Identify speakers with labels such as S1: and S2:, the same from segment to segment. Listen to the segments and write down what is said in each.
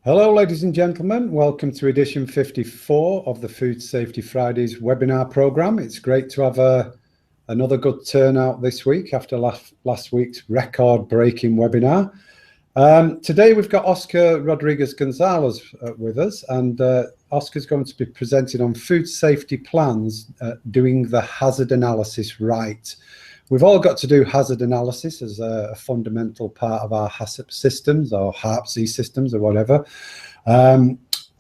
S1: Hello, ladies and gentlemen. Welcome to edition 54 of the Food Safety Fridays webinar program. It's great to have another good turnout this week after last week's record-breaking webinar. Today we've got Oscar Rodriguez Gonzalez with us, and Oscar's going to be presenting on food safety plans, doing the hazard analysis right. We've all got to do hazard analysis as a fundamental part of our HACCP systems or HARPC systems or whatever. And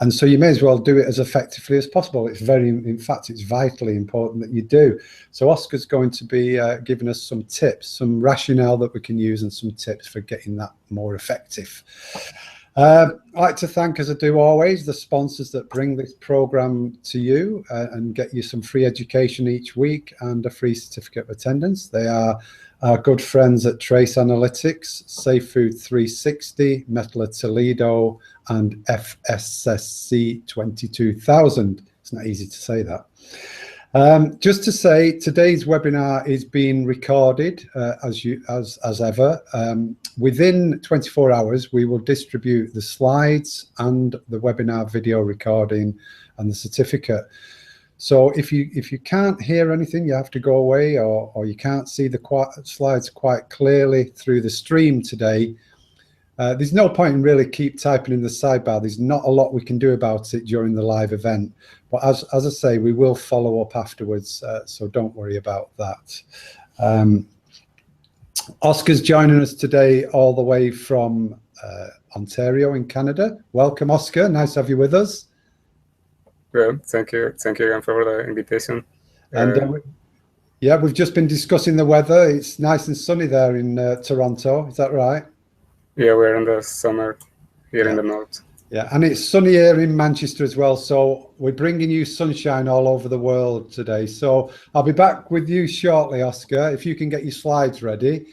S1: so you may as well do it as effectively as possible. In fact, it's vitally important that you do. So Oscar's going to be giving us some tips, some rationale that we can use and some tips for getting that more effective. I'd like to thank, as I do always, the sponsors that bring this program to you and get you some free education each week and a free certificate of attendance. They are our good friends at Trace Analytics, Safe Food 360, Mettler Toledo, and FSSC 22000. It's not easy to say that. Just to say, today's webinar is being recorded as ever. Within 24 hours, we will distribute the slides and the webinar video recording and the certificate. So if you can't hear anything, you have to go away, or you can't see the slides quite clearly through the stream today, there's no point in really keep typing in the sidebar. There's not a lot we can do about it during the live event. But as I say, we will follow up afterwards, so don't worry about that. Oscar's joining us today all the way from Ontario in Canada. Welcome, Oscar. Nice to have you with us.
S2: Well, thank you again for the invitation.
S1: And yeah, we've just been discussing the weather. It's nice and sunny there in Toronto. Is that right?
S2: Yeah, we're in the summer here in the north.
S1: Yeah, and it's sunny here in Manchester as well. So we're bringing you sunshine all over the world today. So I'll be back with you shortly, Oscar, if you can get your slides ready.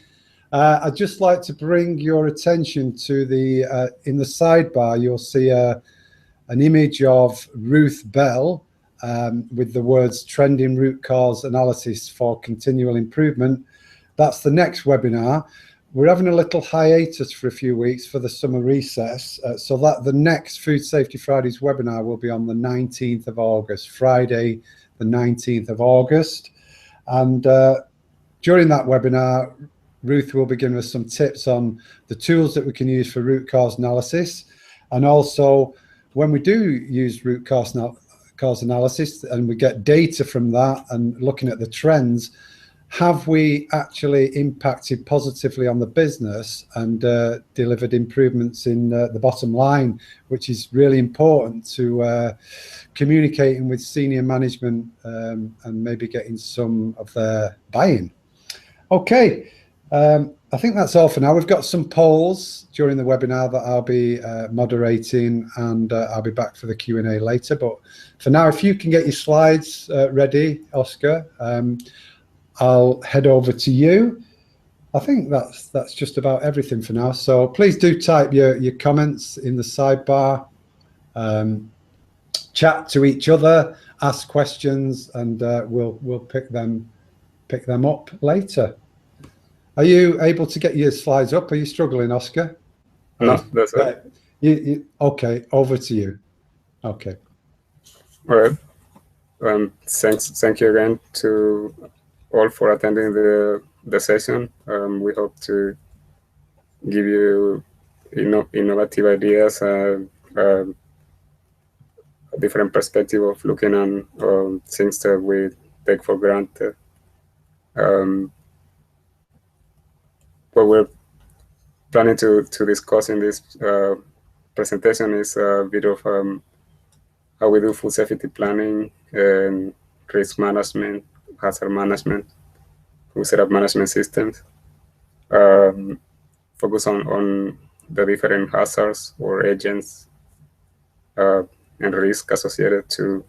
S1: I'd just like to bring your attention to the, in the sidebar, you'll see an image of Ruth Bell with the words Trending Root Cause Analysis for Continual Improvement. That's the next webinar. We're having a little hiatus for a few weeks for the summer recess, so that the next Food Safety Fridays webinar will be on the 19th of August, Friday, the 19th of August. And during that webinar, Ruth will be giving us some tips on the tools that we can use for root cause analysis. And also, when we do use root cause analysis and we get data from that and looking at the trends, have we actually impacted positively on the business and delivered improvements in the bottom line, which is really important to communicating with senior management and maybe getting some of their buy-in. Okay, I think that's all for now. We've got some polls during the webinar that I'll be moderating, and I'll be back for the Q&A later. But for now, if you can get your slides ready, Oscar, I'll head over to you. I think that's just about everything for now. So please do type your comments in the sidebar, chat to each other, ask questions, and we'll pick them up later. Are you able to get your slides up? Are you struggling, Oscar?
S2: No, that's right.
S1: Okay, over to you. Okay.
S2: All right. Thank you again to all for attending the session. We hope to give you innovative ideas, a different perspective of looking on things that we take for granted. What we're planning to discuss in this presentation is a bit of how we do food safety planning and risk management, hazard management, we set up management systems, focus on the different hazards or agents and risk associated to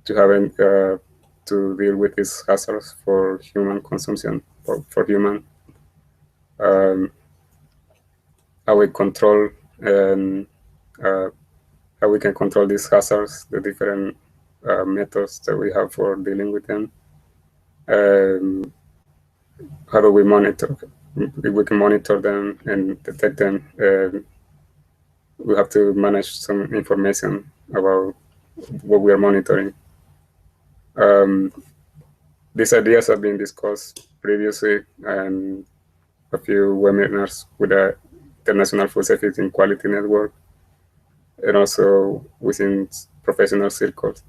S2: having to deal with these hazards for human consumption, for human. How we control and how we can control these hazards, the different methods that we have for dealing with them. How do we monitor? If we can monitor them and detect them we have to manage some information about what we are monitoring. These ideas have been discussed previously, and a few webinars with the International Food Safety and Quality Network, and also within professional circles.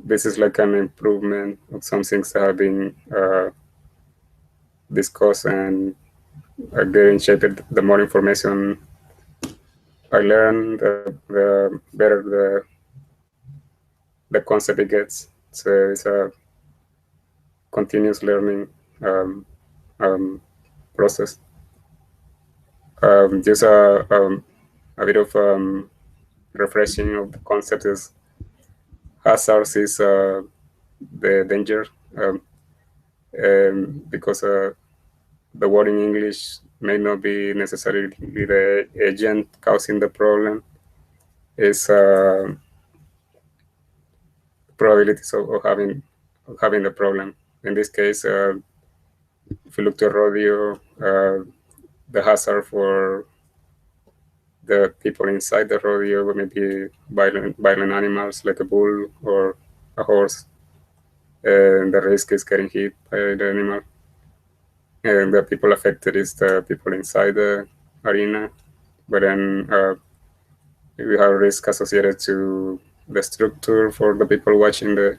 S2: This is like an improvement of some things that have been discussed, and getting shaped. The more information I learn, the better the concept it gets. So it's a continuous learning process. Just a bit of refreshing of the concept is hazards is the danger, because the word in English may not be necessarily the agent causing the problem. It's probabilities of having the problem. In this case, if you look to a rodeo, the hazard for the people inside the rodeo may be violent animals like a bull or a horse, and the risk is getting hit by the animal. And the people affected is the people inside the arena, but then we have risk associated to the structure for the people watching the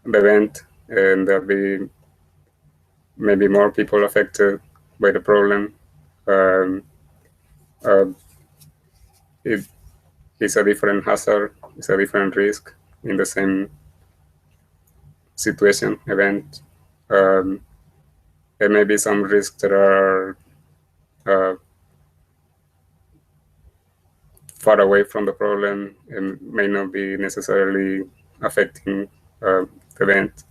S2: event, and there'll be maybe more people affected by the problem. It's a different hazard, it's a different risk in the same situation, event. There may be some risks that are far away from the problem and may not be necessarily affecting the event.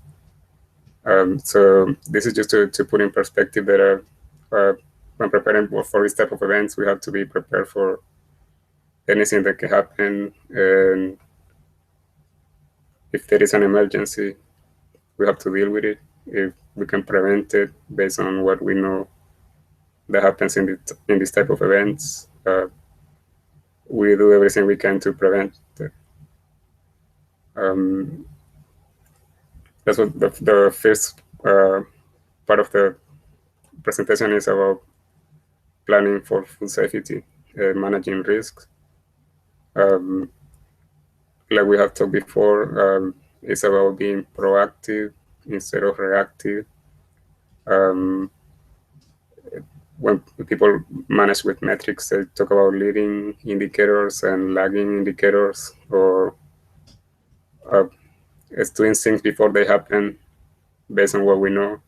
S2: So this is just to put in perspective that when preparing for this type of events, we have to be prepared for anything that can happen. And if there is an emergency, we have to deal with it. If we can prevent it based on what we know that happens in this type of events, we do everything we can to prevent it. That's what the first part of the presentation is about: planning for food safety, managing risks. Like we have talked before, it's about being proactive instead of reactive. When people manage with metrics, they talk about leading indicators and lagging indicators, or it's doing things before they happen based on what we know,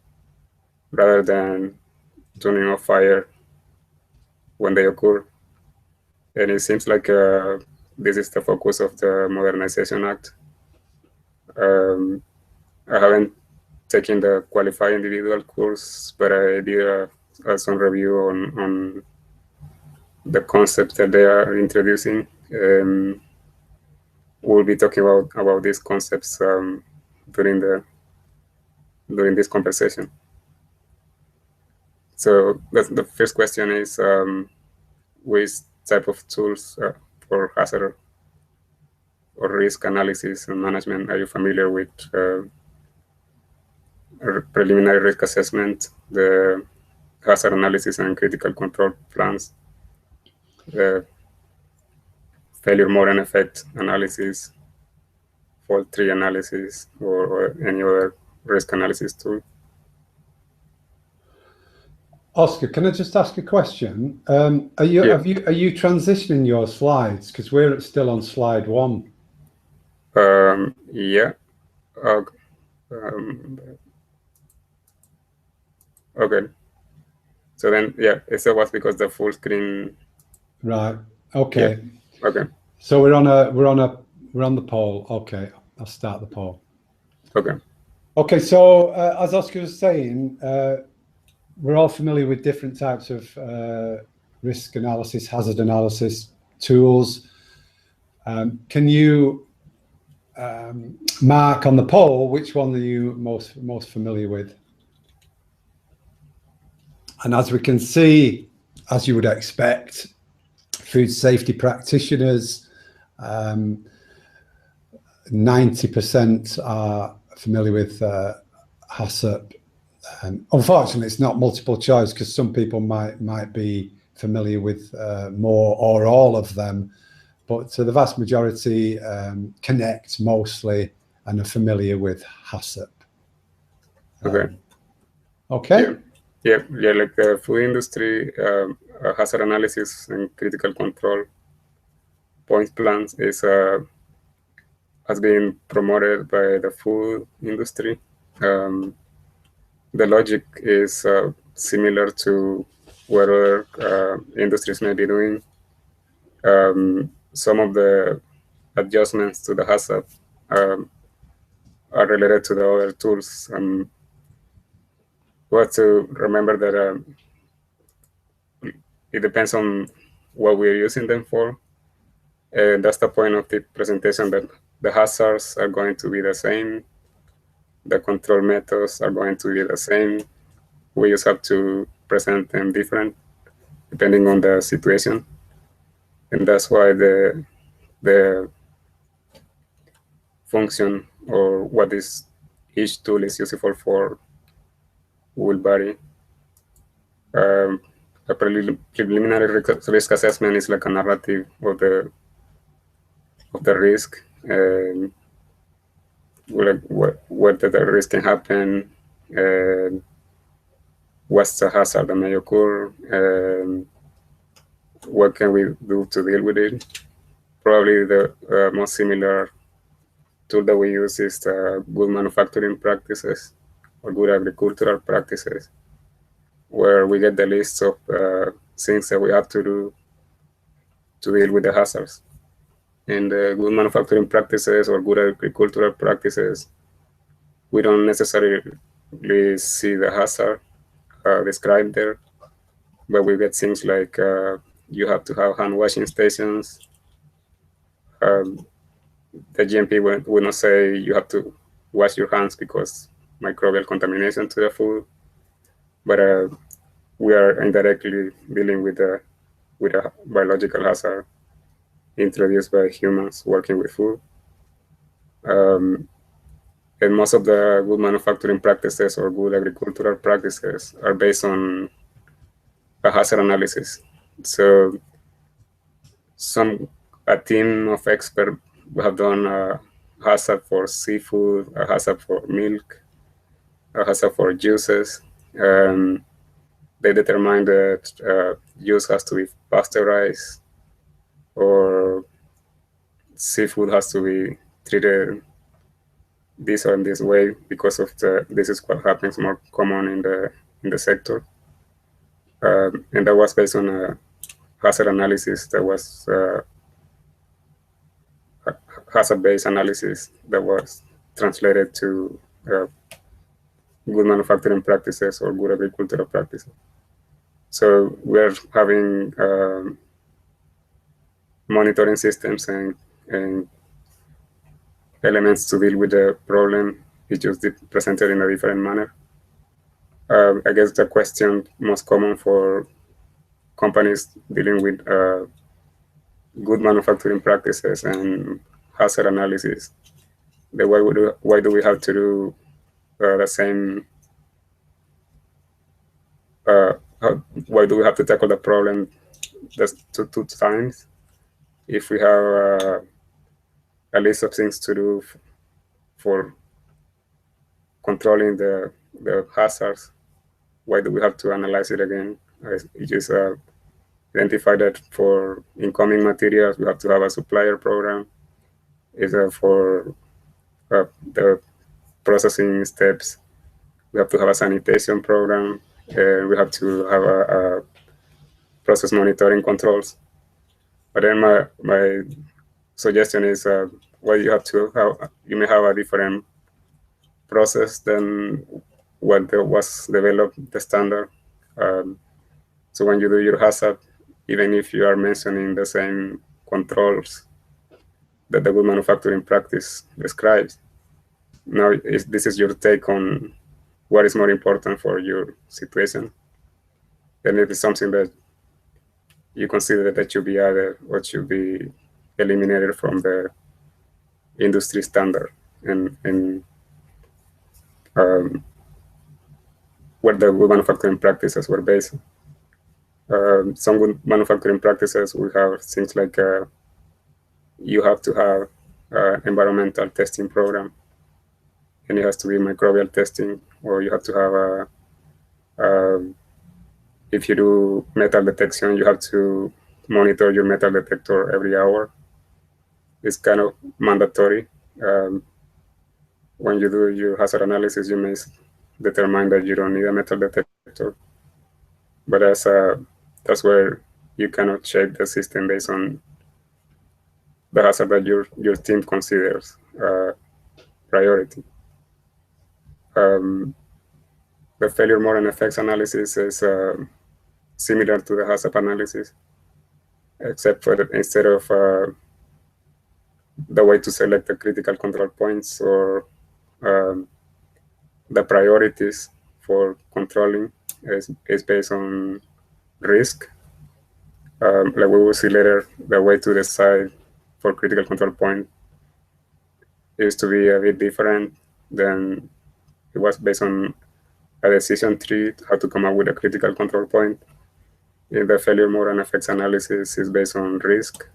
S2: rather than turning off fire when they occur. And it seems like this is the focus of the Modernization Act. I haven't taken the qualified individual course, but I did some review on the concepts that they are introducing. We'll be talking about these concepts during this conversation. So the first question is, which type of tools for hazard or risk analysis and management are you familiar with? Preliminary risk assessment, the hazard analysis and critical control plans, the failure mode and effect analysis, fault tree analysis, or any other risk analysis tool.
S1: Oscar, can I just ask a question? Are you transitioning your slides, because we're still on slide 1?
S2: Yeah. Okay. So then, yeah, it was because the full screen.
S1: Right. Okay.
S2: Yeah. Okay.
S1: So we're on the poll. Okay, I'll start the poll.
S2: Okay.
S1: Okay. So as Oscar was saying, we're all familiar with different types of risk analysis, hazard analysis tools. Can you mark on the poll which one are you most familiar with? And as we can see, as you would expect, food safety practitioners, 90% are familiar with HACCP. Unfortunately, it's not multiple choice because some people might be familiar with more or all of them, but the vast majority connect mostly and are familiar with HACCP.
S2: Okay.
S1: Okay.
S2: Yeah. Like the food industry, hazard analysis and critical control point plans has been promoted by the food industry. The logic is similar to what other industries may be doing. Some of the adjustments to the HACCP are related to the other tools. We have to remember that it depends on what we're using them for. And that's the point of the presentation, that the hazards are going to be the same. The control methods are going to be the same. We just have to present them different depending on the situation. And that's why the function or what each tool is useful for will vary. A preliminary risk assessment is like a narrative of the risk, and whether the risk can happen, and what's the hazard that may occur, and what can we do to deal with it. Probably the most similar tool that we use is the good manufacturing practices or good agricultural practices, where we get the list of things that we have to do to deal with the hazards. And good manufacturing practices or good agricultural practices, we don't necessarily see the hazard described there, but we get things like you have to have hand washing stations. The GMP would not say you have to wash your hands because microbial contamination to the food, but we are indirectly dealing with a biological hazard introduced by humans working with food. And most of the good manufacturing practices or good agricultural practices are based on a hazard analysis. So a team of experts have done a hazard for seafood, a hazard for milk, a hazard for juices. They determine that juice has to be pasteurized, or seafood has to be treated this or in this way because of this is what happens more common in the sector. And that was based on a hazard analysis that was hazard-based analysis that was translated to good manufacturing practices or good agricultural practices. So we're having monitoring systems and elements to deal with the problem. It's just presented in a different manner. I guess the question most common for companies dealing with good manufacturing practices and hazard analysis, why do we have to do the same? Why do we have to tackle the problem just two times if we have a list of things to do for controlling the hazards? Why do we have to analyze it again? It just identify that for incoming materials, we have to have a supplier program. Either for the processing steps, we have to have a sanitation program, and we have to have a process monitoring controls. But then my suggestion is, well, you may have a different process than what was developed, the standard. So when you do your hazard, even if you are mentioning the same controls that the good manufacturing practice describes, now this is your take on what is more important for your situation. And it is something that you consider that should be added or should be eliminated from the industry standard and where the good manufacturing practices were based. Some good manufacturing practices, we have things like you have to have environmental testing program, and it has to be microbial testing, or you have to have if you do metal detection, you have to monitor your metal detector every hour. It's kind of mandatory. When you do your hazard analysis, you may determine that you don't need a metal detector, but that's where you cannot shape the system based on the hazard that your team considers priority. The failure mode and effects analysis is similar to the hazard analysis, except for instead of the way to select the critical control points or the priorities for controlling is based on risk. Like we will see later, the way to decide for critical control point is to be a bit different than it was based on a decision tree, how to come up with a critical control point. In the failure mode and effects analysis is based on risk.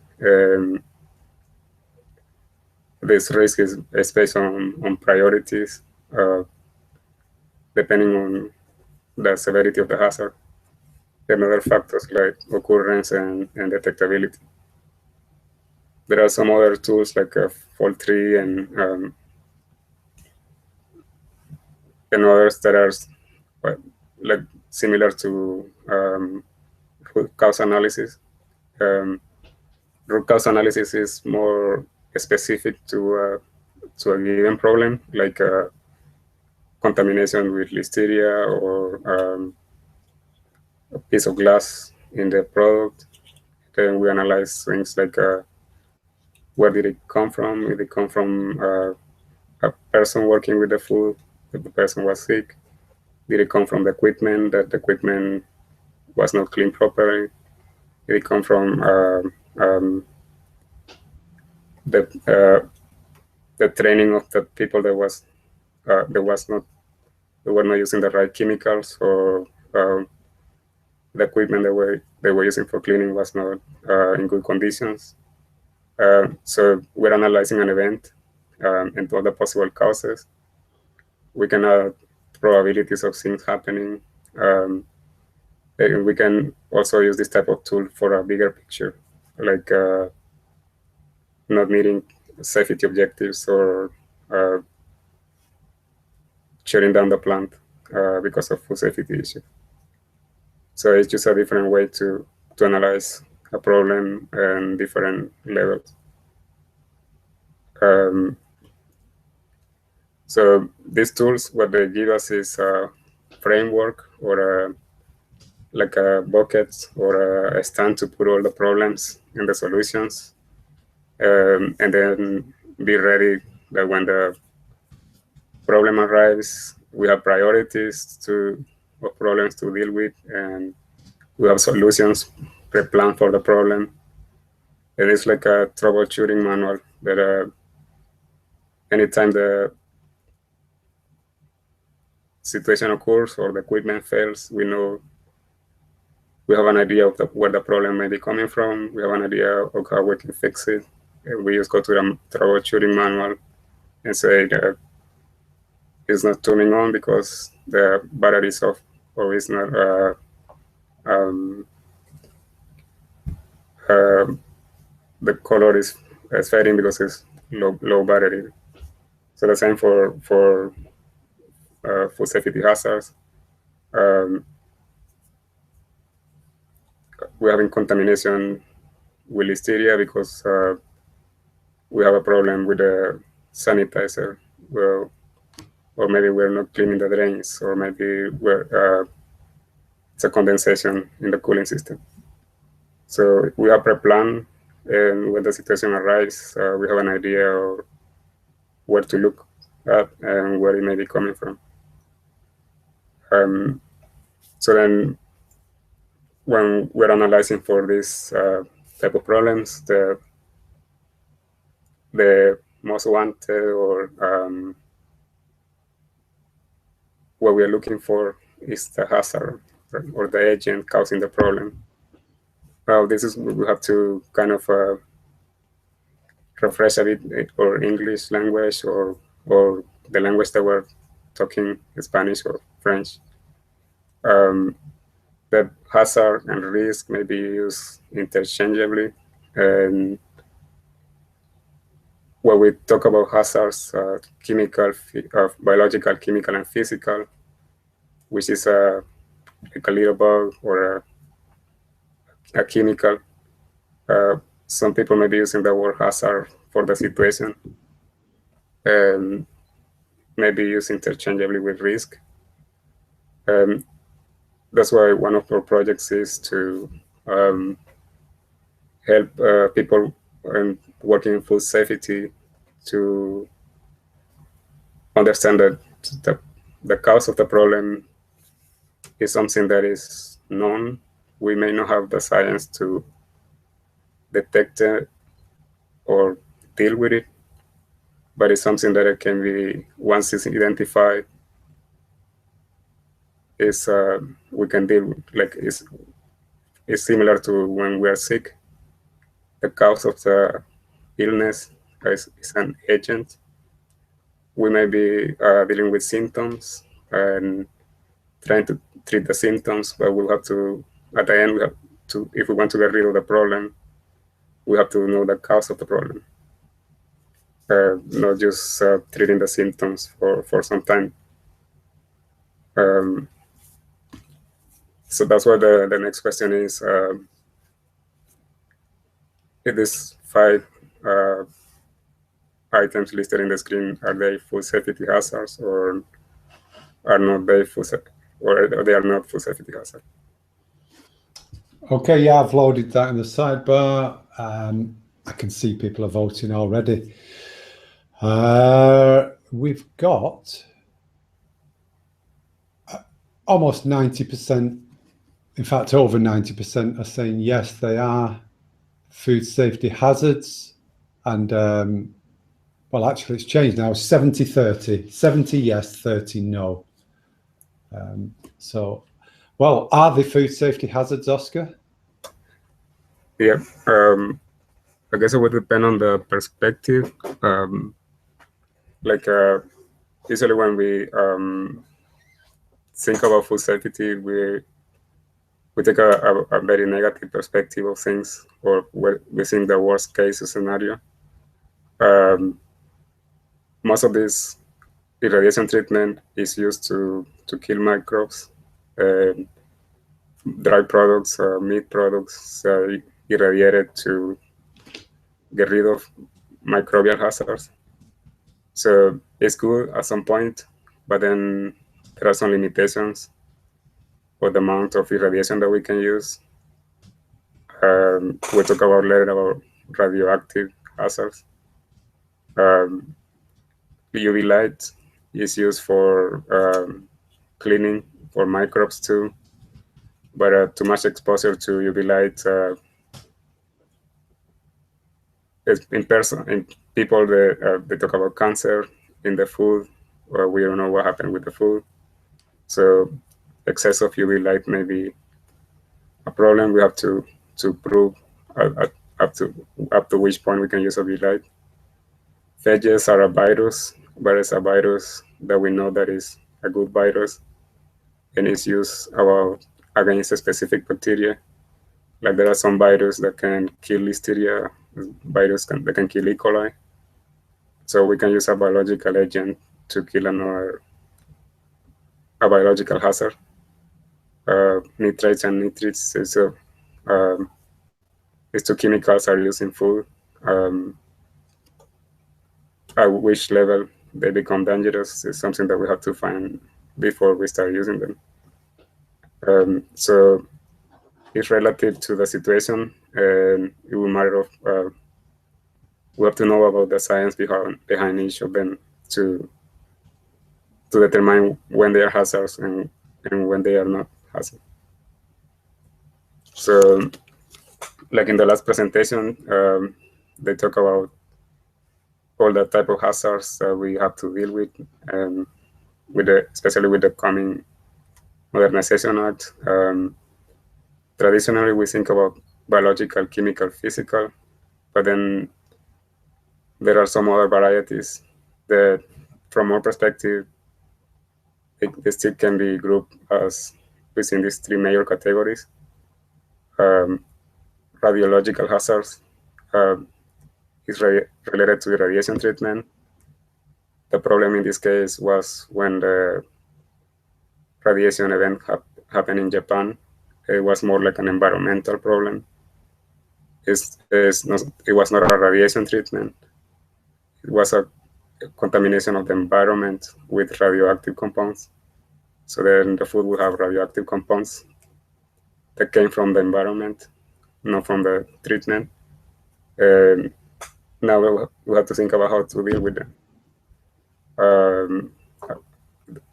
S2: This risk is based on priorities, depending on the severity of the hazard and other factors like occurrence and detectability. There are some other tools like fault tree and others that are like similar to root cause analysis. Root cause analysis is more specific to a given problem, like contamination with listeria or a piece of glass in the product. Then we analyze things like where did it come from? Did it come from a person working with the food? If the person was sick? Did it come from the equipment, that the equipment was not cleaned properly? Did it come from the training of the people that were not using the right chemicals, or the equipment they were using for cleaning was not in good conditions? So we're analyzing an event and all the possible causes. We can add probabilities of things happening. And we can also use this type of tool for a bigger picture, like not meeting safety objectives or shutting down the plant because of food safety issues. So it's just a different way to analyze a problem and different levels. So these tools, what they give us is a framework or like a bucket or a stand to put all the problems and the solutions, and then be ready that when the problem arrives, we have priorities of problems to deal with, and we have solutions pre-planned for the problem. It is like a troubleshooting manual that anytime the situation occurs or the equipment fails, we know we have an idea of where the problem may be coming from. We have an idea of how we can fix it. And we just go to the troubleshooting manual and say that it's not turning on because the battery is off, or it's not the color is fading because it's low battery. So the same for food safety hazards. We're having contamination with listeria because we have a problem with the sanitizer. Well, or maybe we're not cleaning the drains, or maybe it's a condensation in the cooling system. So we have pre-planned, and when the situation arrives, we have an idea of where to look at and where it may be coming from. So then when we're analyzing for this type of problems, the most wanted or what we are looking for is the hazard or the agent causing the problem. Well, this is, we have to kind of refresh a bit our English language or the language that we're talking, Spanish or French. The hazard and risk may be used interchangeably. And when we talk about hazards, chemical, biological, chemical, and physical, which is like a little bug or a chemical, some people may be using the word hazard for the situation and maybe used interchangeably with risk. That's why one of our projects is to help people working in food safety to understand that the cause of the problem is something that is known. We may not have the science to detect it or deal with it, but it's something that it can be, once it's identified, is we can deal with, like it's similar to when we are sick. The cause of the illness is an agent. We may be dealing with symptoms and trying to treat the symptoms, but we'll have to, at the end, we have to, if we want to get rid of the problem, we have to know the cause of the problem. Not just treating the symptoms for some time. So that's what the next question is. If these 5 items listed in the screen, are they food safety hazards or are not they food or they are not food safety hazards?
S1: Okay, yeah, I've loaded that in the sidebar. I can see people are voting already. We've got almost 90%, in fact, over 90% are saying yes, they are food safety hazards. And well, actually, it's changed now, 70-30, 70 yes, 30 no. So, well, are they food safety hazards, Oscar?
S2: Yeah, I guess it would depend on the perspective. Like usually when we think about food safety, we take a very negative perspective of things, or we think the worst case scenario. Most of this irradiation treatment is used to kill microbes. Dry products, meat products, irradiated to get rid of microbial hazards. So it's good at some point, but then there are some limitations for the amount of irradiation that we can use. We'll talk about later about radioactive hazards. UV light is used for cleaning for microbes too, but too much exposure to UV light in people that they talk about cancer in the food, or we don't know what happened with the food. So excess of UV light may be a problem. We have to prove up to which point we can use UV light. Phages are a virus, but it's a virus that we know that is a good virus, and it's used against a specific bacteria. Like there are some viruses that can kill Listeria, virus that can kill E. coli. So we can use a biological agent to kill a biological hazard. Nitrates and nitrates these 2 chemicals are used in food. At which level they become dangerous is something that we have to find before we start using them. So it's relative to the situation, and it will matter of we have to know about the science behind each of them to determine when they are hazards and when they are not hazards. So, like in the last presentation, they talk about all the type of hazards that we have to deal with, and especially with the coming Modernization Act. Traditionally, we think about biological, chemical, physical, but then there are some other varieties that, from our perspective, they still can be grouped as within these three major categories. Radiological hazards is related to radiation treatment. The problem in this case was when the radiation event happened in Japan. It was more like an environmental problem. It was not a radiation treatment. It was a contamination of the environment with radioactive compounds. So then the food will have radioactive compounds that came from the environment, not from the treatment. And now we have to think about how to deal with them.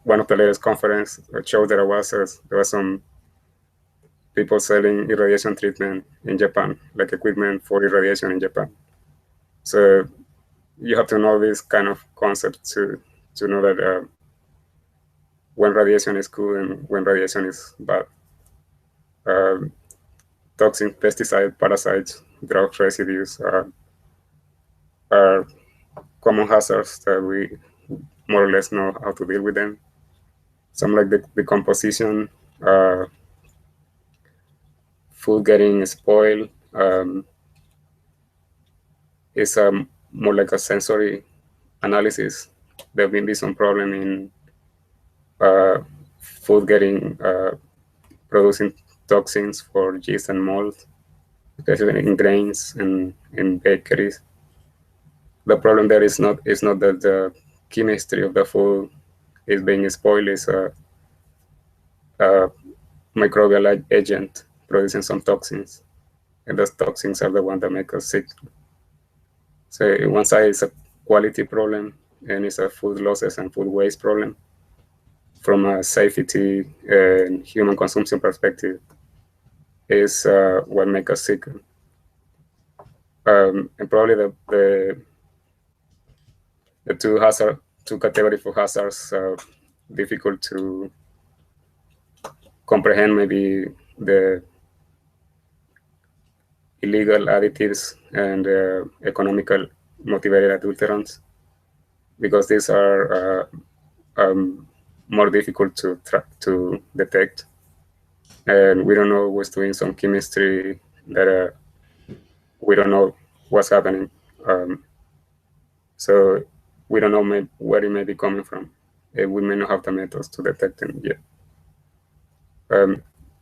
S2: One of the latest conference showed that there was some people selling irradiation treatment in Japan, like equipment for irradiation in Japan. So you have to know this kind of concept to know that when radiation is good and when radiation is bad. Toxins, pesticides, parasites, drug residues are common hazards that we more or less know how to deal with them. Some like the decomposition, food getting spoiled, is more like a sensory analysis. There may be some problem in food getting producing toxins for yeast and mold, especially in grains and in bakeries. The problem there is not that the chemistry of the food is being spoiled. It's a microbial agent producing some toxins, and those toxins are the ones that make us sick. So in one side it's a quality problem, and it's a food losses and food waste problem. From a safety and human consumption perspective, is what makes us sick. And probably the two categories for hazards difficult to comprehend, maybe the illegal additives and economical motivated adulterants, because these are more difficult to detect, and we don't know what's doing some chemistry that we don't know what's happening. So we don't know where it may be coming from. We may not have the methods to detect them yet.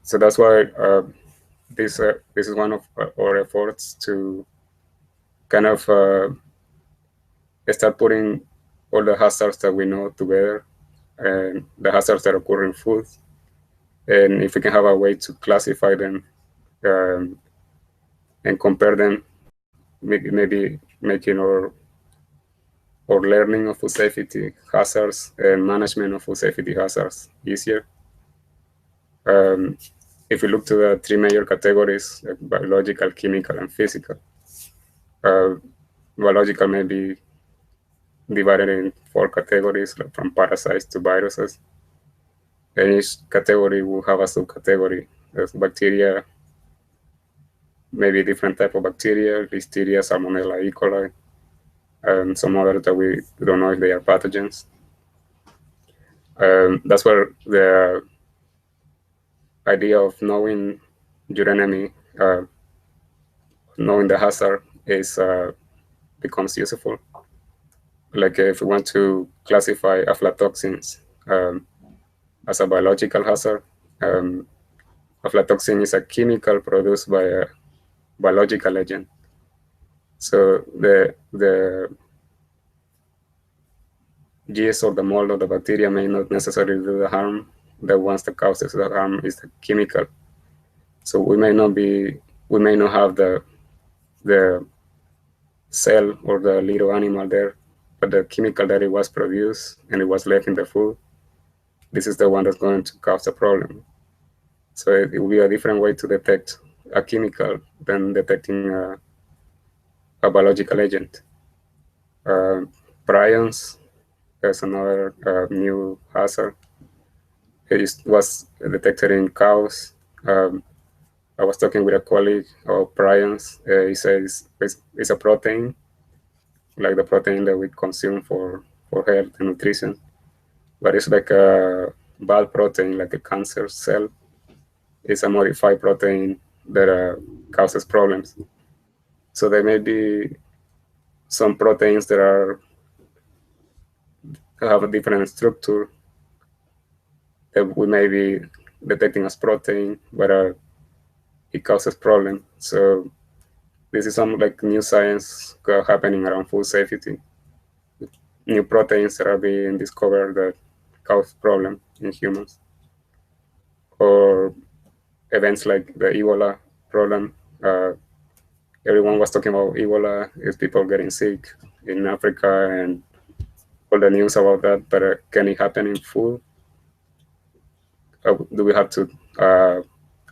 S2: So that's why this is one of our efforts to kind of start putting all the hazards that we know together, and the hazards that occur in food, and if we can have a way to classify them and compare them, maybe making our learning of food safety hazards and management of food safety hazards easier. If we look to the three major categories, like biological, chemical, and physical, biological may be divided in 4 categories, like from parasites to viruses. And each category will have a subcategory. There's bacteria, maybe different type of bacteria, Listeria, Salmonella, E. coli, and some others that we don't know if they are pathogens. That's where the idea of knowing your enemy, knowing the hazard, is becomes useful. Like if we want to classify aflatoxins as a biological hazard, aflatoxin is a chemical produced by a biological agent. So the yeast or the mold of the bacteria may not necessarily do the harm. The ones that causes the harm is the chemical. So we may not have the cell or the little animal there, but the chemical that it was produced and it was left in the food, this is the one that's going to cause the problem. So it will be a different way to detect a chemical than detecting a biological agent. Prions is another new hazard. It was detected in cows. I was talking with a colleague about prions. He says it's a protein, like the protein that we consume for health and nutrition, but it's like a bad protein, like a cancer cell. It's a modified protein that causes problems. So there may be some proteins that have a different structure that we may be detecting as protein, but it causes problem. So this is some like new science happening around food safety. New proteins that are being discovered that cause problem in humans, or events like the Ebola problem. Everyone was talking about Ebola, is people getting sick in Africa and all the news about that. But can it happen in food? Do we have to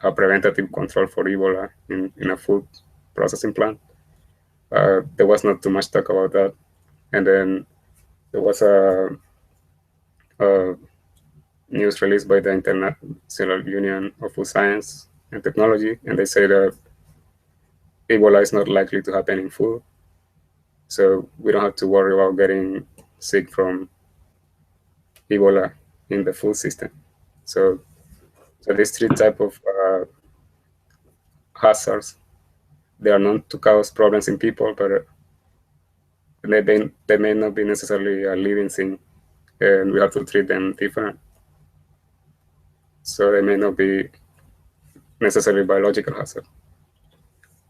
S2: have preventative control for Ebola in a food processing plant? There was not too much talk about that. And then there was a news released by the International Union of Food Science and Technology, and they say that Ebola is not likely to happen in food. So we don't have to worry about getting sick from Ebola in the food system. So these three type of hazards, they are known to cause problems in people, but they may not be necessarily a living thing, and we have to treat them different. So they may not be necessarily biological hazard.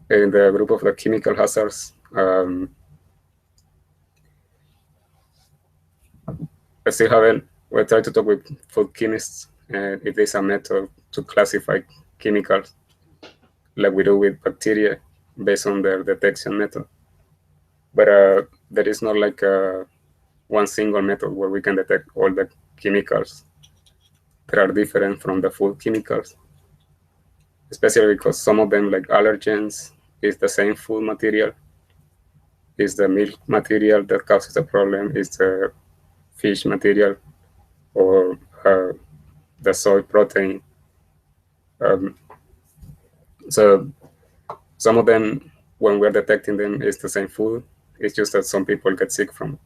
S2: In the group of the chemical hazards, I still haven't. We tried to talk with food chemists if there's a method to classify chemicals like we do with bacteria based on their detection method. But there is not like one single method where we can detect all the chemicals that are different from the food chemicals, especially because some of them, like allergens, is the same food material. Is the milk material that causes the problem? Is the fish material or the soy protein? So some of them, when we're detecting them, is the same food. It's just that some people get sick from it.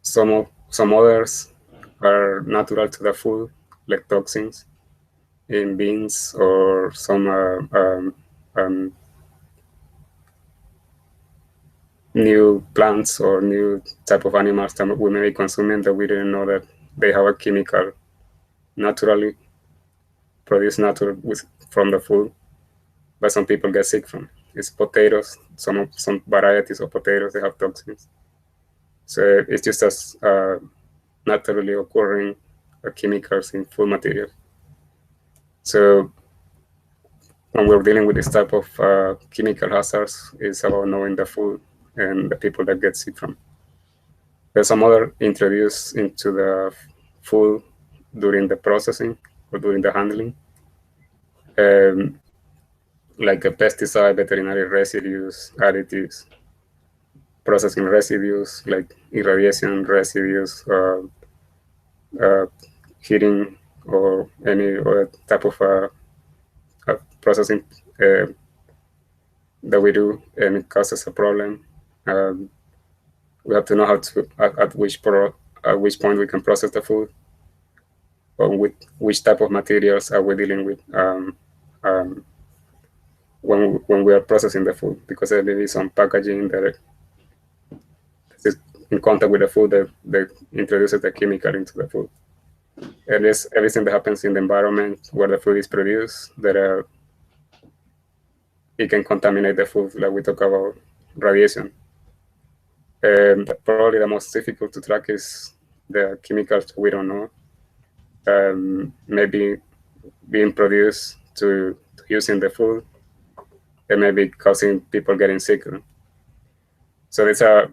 S2: Some others are natural to the food, like toxins in beans or some new plants or new type of animals that we may be consuming that we didn't know that they have a chemical naturally produced from the food, but some people get sick from. It's potatoes. Some varieties of potatoes, they have toxins. So it's just as naturally occurring chemicals in food materials. So when we're dealing with this type of chemical hazards, it's about knowing the food and the people that get sick from. There's some other introduced into the food during the processing or during the handling, like a pesticide, veterinary residues, additives, processing residues, like irradiation residues, heating, or any other type of processing that we do, and it causes a problem. We have to know how to at which point we can process the food, or with which type of materials are we dealing with when we are processing the food, because there may be some packaging that is in contact with the food that introduces the chemical into the food. And it's everything that happens in the environment where the food is produced that it can contaminate the food, like we talk about radiation. Probably the most difficult to track is the chemicals we don't know, maybe being produced to use in the food, and maybe causing people getting sicker. So these are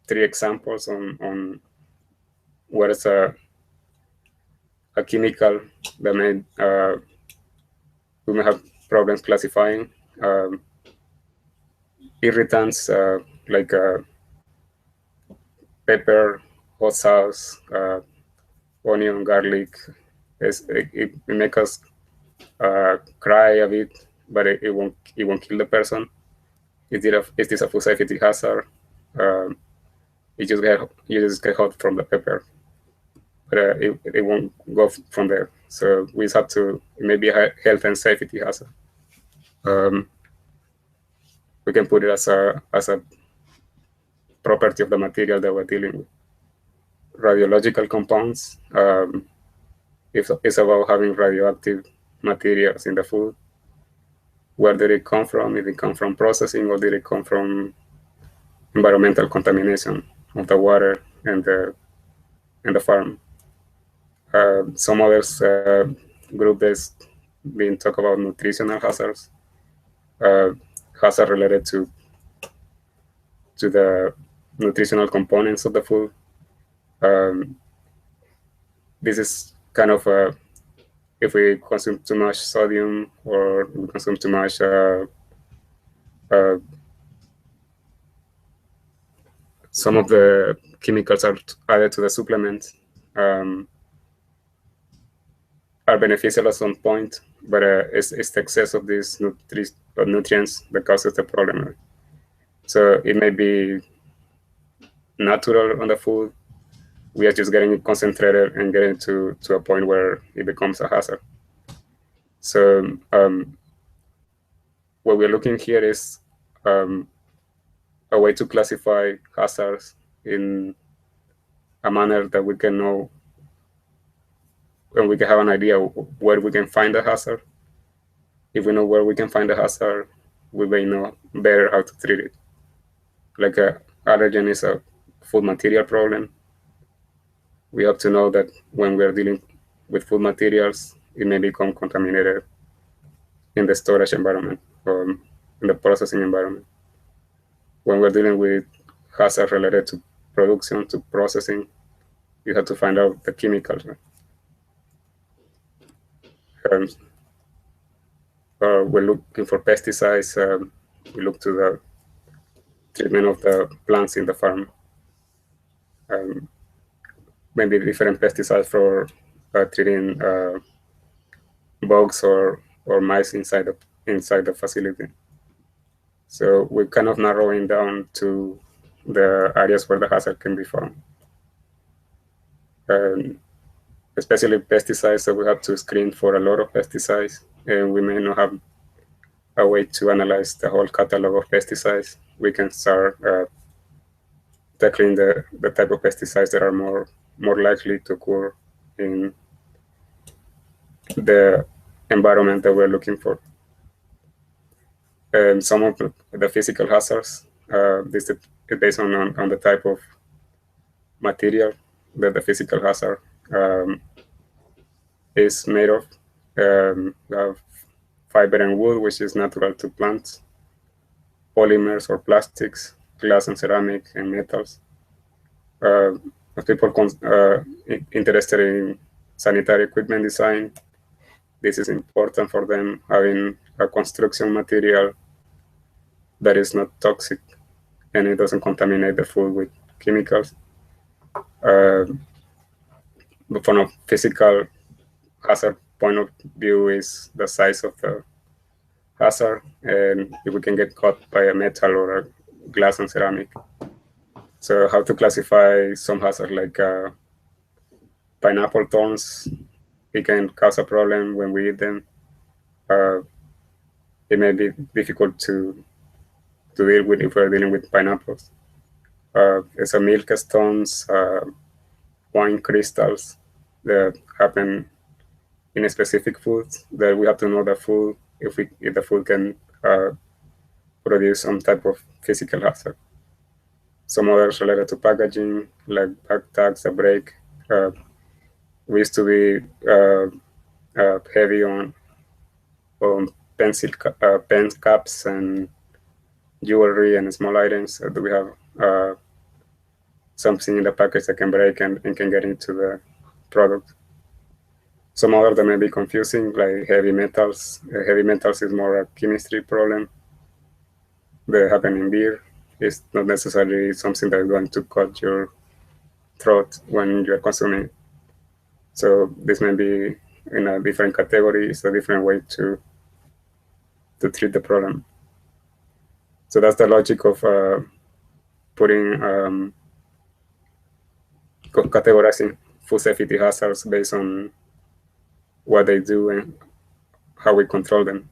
S2: 3 examples on what is a chemical that may we may have problems classifying. Irritants like pepper, hot sauce, onion, garlic. It makes us cry a bit, but it won't kill the person. Is this a food safety hazard? You just get hot from the pepper, but it won't go from there. So we just have to, it may be a health and safety hazard. We can put it as a property of the material that we're dealing with. Radiological compounds, it's about having radioactive materials in the food. Where did it come from? Did it come from processing, or did it come from environmental contamination of the water and the farm? Some others group that's been talk about nutritional hazards, hazard related to the nutritional components of the food. This is kind of if we consume too much sodium or we consume too much some of the chemicals are added to the supplement are beneficial at some point, but it's the excess of these nutrients that causes the problem. So it may be natural on the food. We are just getting it concentrated and getting to a point where it becomes a hazard. So what we're looking here is a way to classify hazards in a manner that we can know, and we can have an idea where we can find the hazard. If we know where we can find the hazard, we may know better how to treat it. Like allergen is a food material problem. We have to know that when we're dealing with food materials, it may become contaminated in the storage environment or in the processing environment. When we're dealing with hazards related to production, to processing, you have to find out the chemicals. We're looking for pesticides. We look to the treatment of the plants in the farm. Maybe different pesticides for treating bugs or mice inside the facility. So we're kind of narrowing down to the areas where the hazard can be found. Especially pesticides, so we have to screen for a lot of pesticides, and we may not have a way to analyze the whole catalog of pesticides. We can start tackling the type of pesticides that are more likely to occur in the environment that we're looking for. And some of the physical hazards, this is based on the type of material that the physical hazard is made of. We have fiber and wood, which is natural to plants, polymers or plastics, glass and ceramic, and metals. People interested in sanitary equipment design, this is important for them, having a construction material that is not toxic and it doesn't contaminate the food with chemicals. But from a physical hazard point of view is the size of the hazard, and if we can get caught by a metal or a glass and ceramic. So how to classify some hazard like pineapple thorns, it can cause a problem when we eat them. It may be difficult to deal with if we're dealing with pineapples. It's a milk stones, wine crystals that happen in specific foods that we have to know the food if the food can produce some type of physical hazard. Some others related to packaging, like back tags, a break. We used to be heavy on pen caps and jewelry and small items. Do we have something in the package that can break and can get into the product? Some other that may be confusing, like heavy metals. Heavy metals is more a chemistry problem that happen in beer. It's not necessarily something that is going to cut your throat when you're consuming it. So this may be in a different category. It's a different way to treat the problem. So that's the logic of putting categorizing food safety hazards based on what they do and how we control them.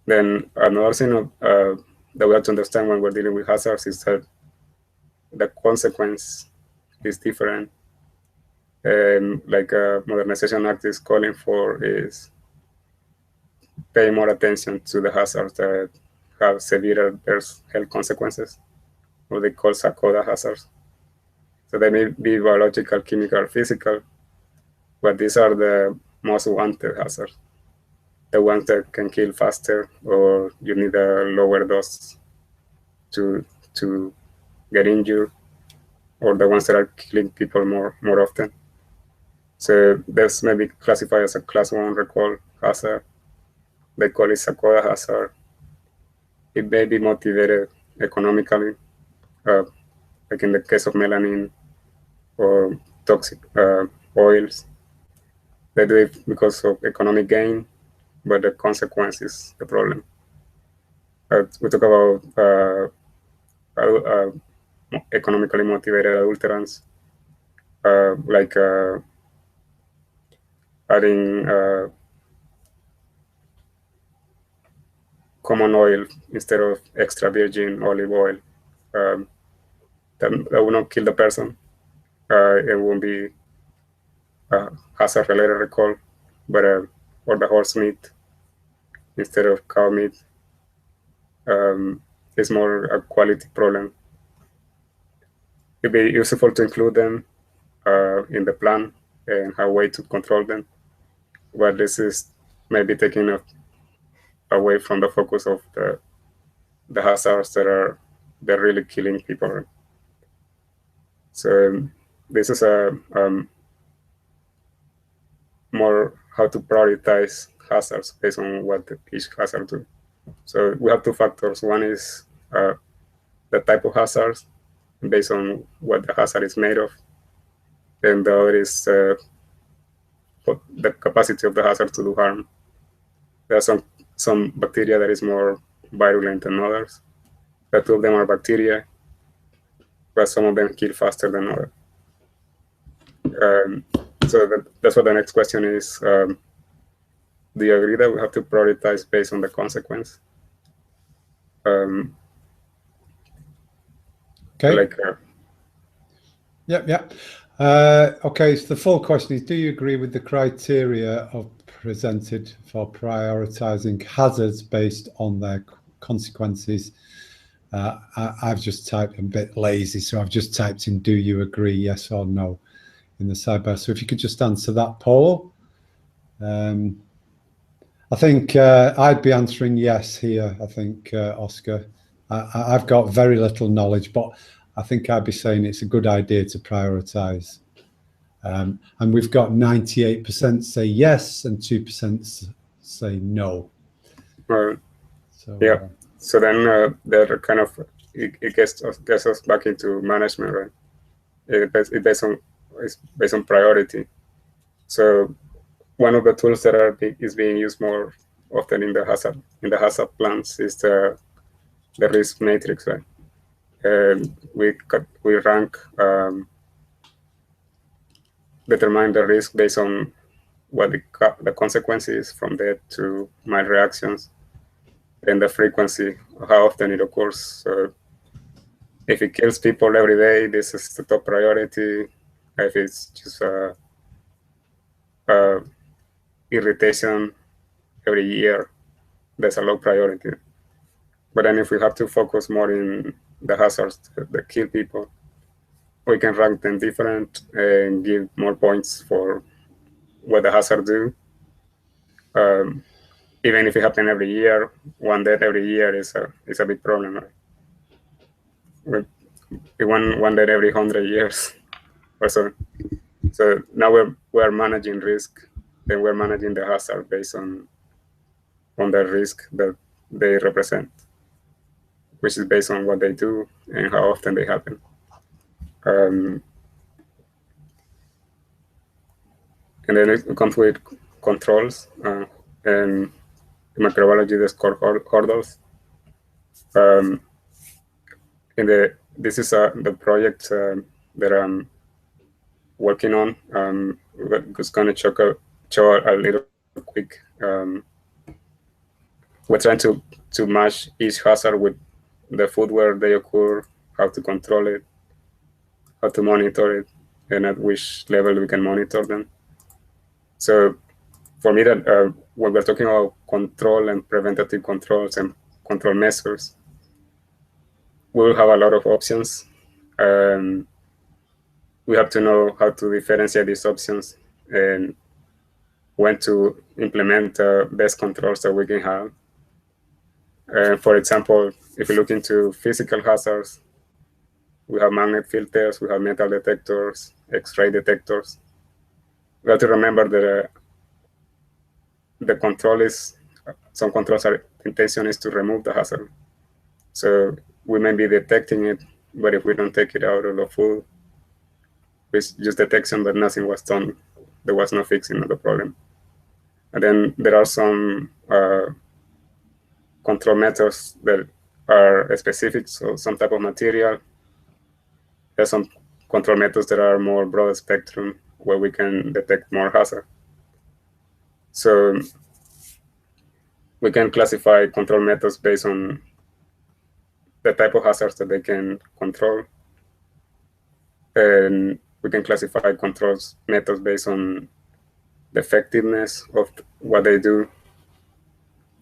S2: Then another thing that we have to understand when we're dealing with hazards is that the consequence is different. And like Modernization Act is calling for is pay more attention to the hazards that have severe adverse health consequences, what they call SACODA hazards. So they may be biological, chemical, physical, but these are the most wanted hazards. The ones that can kill faster, or you need a lower dose to get injured, or the ones that are killing people more often. So this may be classified as a class 1 recall hazard. They call it SACODA hazard. It may be motivated economically, like in the case of melanin or toxic oils. They do it because of economic gain, but the consequence is the problem. We talk about economically motivated adulterants, like adding common oil instead of extra virgin olive oil. That will not kill the person. It won't be a hazard-related recall, but or the horse meat instead of cow meat is more a quality problem. It'd be useful to include them in the plan and have a way to control them, but this is maybe taking away from the focus of the hazards that they're really killing people. So this is a more how to prioritize hazards based on what each hazard do. So we have two factors. One is the type of hazards based on what the hazard is made of, and the other is the capacity of the hazard to do harm. There are some bacteria that is more virulent than others. The two of them are bacteria, but some of them kill faster than others. So that's what the next question is. Do you agree that we have to prioritize based on the consequence?
S1: Okay.
S2: Like,
S1: Yep. Okay, so the full question is, do you agree with the criteria presented for prioritizing hazards based on their consequences? I've just typed a bit lazy, so I've just typed in, do you agree, yes or no, in the sidebar. So if you could just answer that, Paul. I think I'd be answering yes here. I think, Oscar. I've got very little knowledge, but I think I'd be saying it's a good idea to prioritize. And we've got 98% say yes and 2% say no.
S2: So, yeah. So then they're kind of, it gets us back into management, right? It's based on priority. So one of the tools that is being used more often in the hazard plans is the risk matrix, right? We rank, determine the risk based on what the consequences from that to mild reactions, and the frequency, how often it occurs. So if it kills people every day, this is the top priority. If it's just irritation every year, that's a low priority. But then if we have to focus more in the hazards that kill people, we can rank them different and give more points for what the hazard do. Even if it happens every year, one death every year is a big problem, right? One death every 100 years or so. So now we're managing risk, and we're managing the hazard based on the risk that they represent, which is based on what they do and how often they happen. And then it comes with controls, and in microbiology, the score hurdles. This is the project that I'm working on. Just going to show a little quick. We're trying to match each hazard with the food where they occur, how to control it, how to monitor it, and at which level we can monitor them. So for me, that when we're talking about control and preventative controls and control measures, we'll have a lot of options. We have to know how to differentiate these options and when to implement the best controls that we can have. For example, if you look into physical hazards, we have magnet filters, we have metal detectors, X-ray detectors. We have to remember that the control is, some controls intention is to remove the hazard. So we may be detecting it, but if we don't take it out of the food, it's just detection, but nothing was done. There was no fixing of the problem. And then there are some control methods that are specific, so some type of material. There's some control methods that are more broad spectrum, where we can detect more hazard. So we can classify control methods based on the type of hazards that they can control. And we can classify controls methods based on the effectiveness of what they do,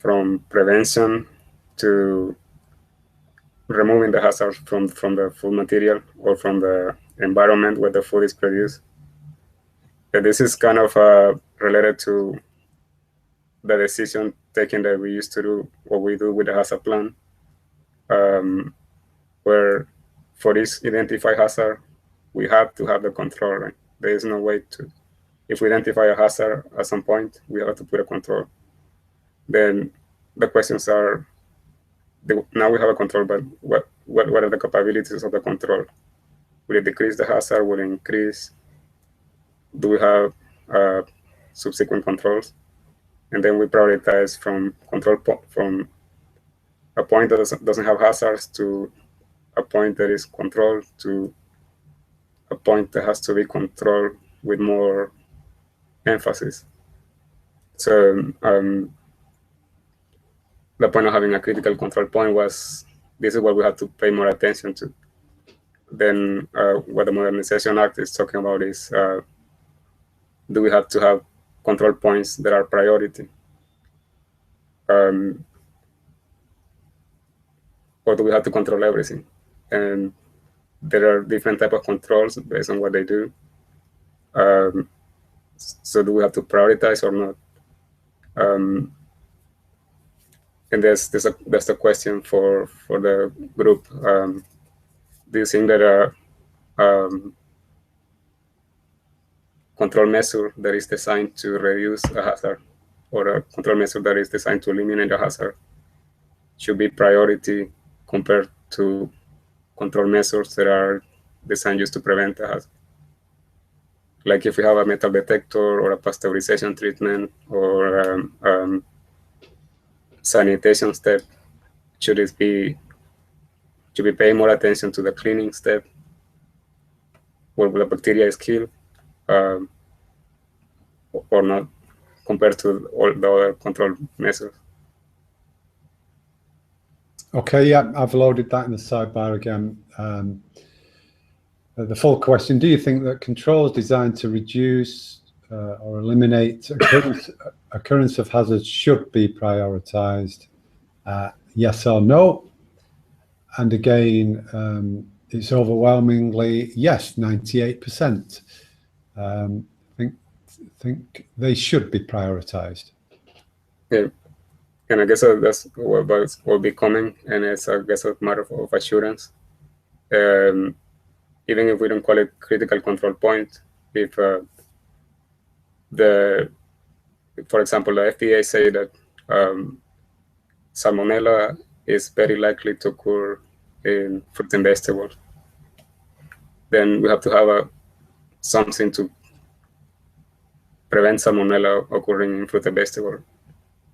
S2: from prevention to removing the hazards from the food material or from the environment where the food is produced. And this is kind of related to the decision taking that we used to do, what we do with the hazard plan, where for this identified hazard, we have to have the control, right? There is no way to, if we identify a hazard at some point, we have to put a control. Then the questions are, now we have a control, but what are the capabilities of the control? Will it decrease the hazard? Will it increase? Do we have subsequent controls? And then we prioritize from from a point that doesn't have hazards to a point that is controlled to a point that has to be controlled with more emphasis. So the point of having a critical control point was, this is what we have to pay more attention to. Then what the Modernization Act is talking about is, do we have to have control points that are priority? Or do we have to control everything? And there are different types of controls based on what they do. So do we have to prioritize or not? And there's a question for the group. Do you think that a control measure that is designed to reduce a hazard, or a control measure that is designed to eliminate a hazard, should be priority compared to control measures that are designed just to prevent a hazard? Like if we have a metal detector or a pasteurization treatment or sanitation step, should we pay more attention to the cleaning step where the bacteria is killed, or not, compared to all the other control measures?
S1: Okay, yeah, I've loaded that in the sidebar again. The full question: do you think that controls designed to reduce or eliminate occurrence of hazards should be prioritized? Yes or no? And again, it's overwhelmingly yes, 98%. Think they should be prioritized.
S2: Yeah, and I guess that's what will be coming, and it's, I guess, a matter of assurance. Even if we don't call it critical control point, if for example, the FDA say that Salmonella is very likely to occur in fruit and vegetables, then we have to have something to prevent Salmonella occurring in fruit and vegetable,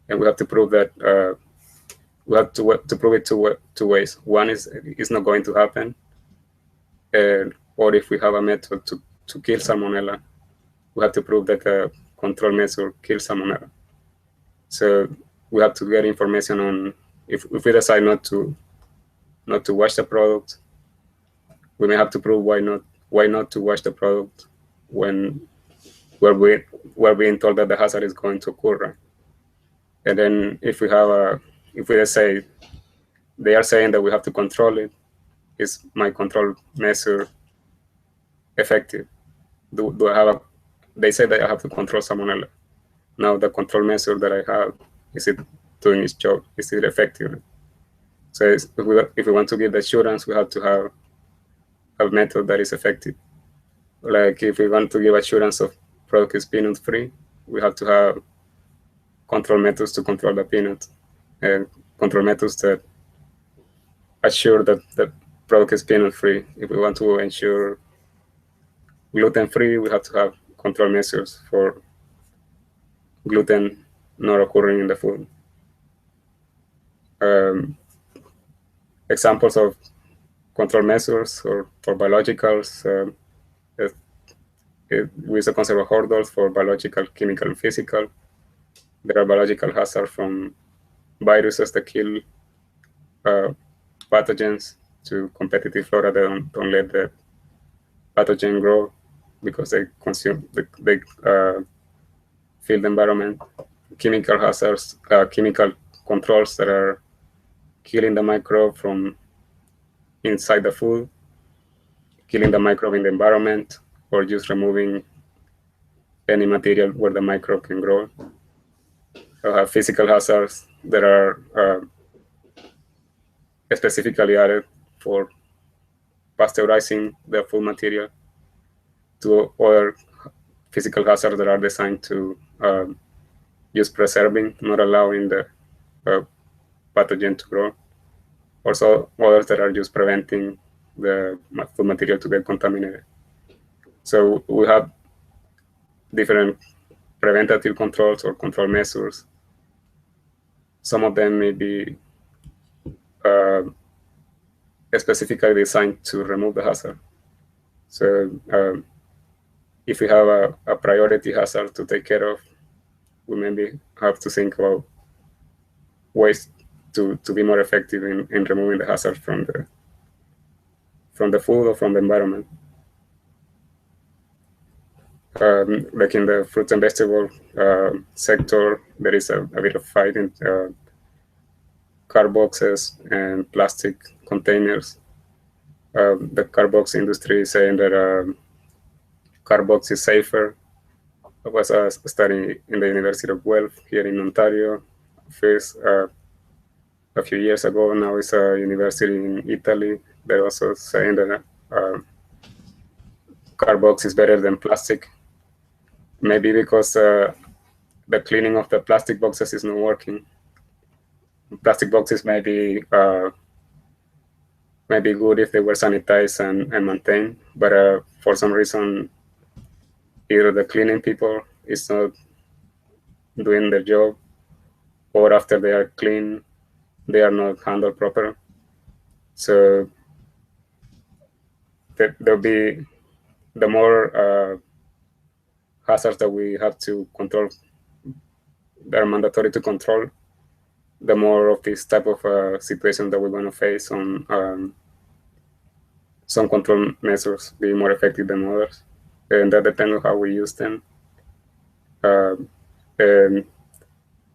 S2: and we have to prove that we have to prove it two ways. One is it's not going to happen, or if we have a method to kill Salmonella, we have to prove that the control measure kills Salmonella. So we have to get information on if we decide not to wash the product, we may have to prove why not to wash the product when we're being told that the hazard is going to occur. Right? And then if we just say they are saying that we have to control it, is my control measure effective? Do I have they say that I have to control Salmonella. Now the control measure that I have, is it doing its job? Is it effective? So if we want to give the assurance, we have to have a method that is effective. Like if we want to give assurance of product is peanut free, we have to have control methods to control the peanut, and control methods that assure that the product is peanut free. If we want to ensure gluten free, we have to have control measures for gluten not occurring in the food. Examples of control measures or for biologicals, we use a concept of hurdles for biological, chemical, and physical. There are biological hazards from viruses that kill pathogens to competitive flora that don't let the pathogen grow because they consume, they fill the environment. Chemical hazards, chemical controls that are killing the microbe from inside the food, killing the microbe in the environment, or just removing any material where the microbe can grow. Physical hazards that are specifically added for pasteurizing the food material, to other physical hazards that are designed to use preserving, not allowing the pathogen to grow. Also, others that are just preventing the food material to get contaminated. So we have different preventative controls or control measures. Some of them may be specifically designed to remove the hazard. So if we have a priority hazard to take care of, we maybe have to think about ways to be more effective in removing the hazard from the food or from the environment. Like in the fruit and vegetable sector, there is a bit of fight in card boxes and plastic containers. The card box industry is saying that card box is safer. There was a study in the University of Guelph here in Ontario, first a few years ago. Now it's a university in Italy. They're also saying that card box is better than plastic. Maybe because the cleaning of the plastic boxes is not working. Plastic boxes may be good if they were sanitized and maintained, but for some reason, either the cleaning people is not doing their job, or after they are clean, they are not handled properly. So there'll be the more hazards that we have to control, that are mandatory to control, the more of this type of situation that we're going to face on some control measures be more effective than others. And that depends on how we use them. And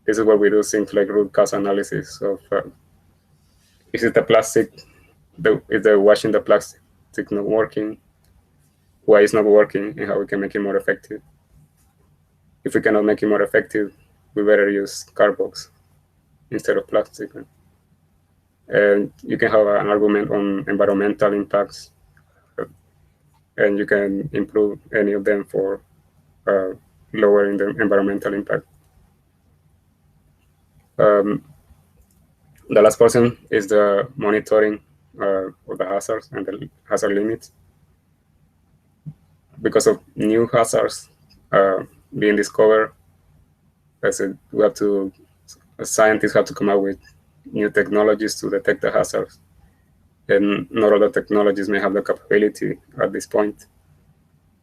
S2: this is where we do things like root cause analysis of is it the plastic, is the washing the plastic not working, why it's not working, and how we can make it more effective. If we cannot make it more effective, we better use cardbox instead of plastic. And you can have an argument on environmental impacts. and you can improve any of them for lowering the environmental impact. The last portion is the monitoring of the hazards and the hazard limits. Because of new hazards being discovered, as scientists have to come up with new technologies to detect the hazards. And not all the technologies may have the capability at this point.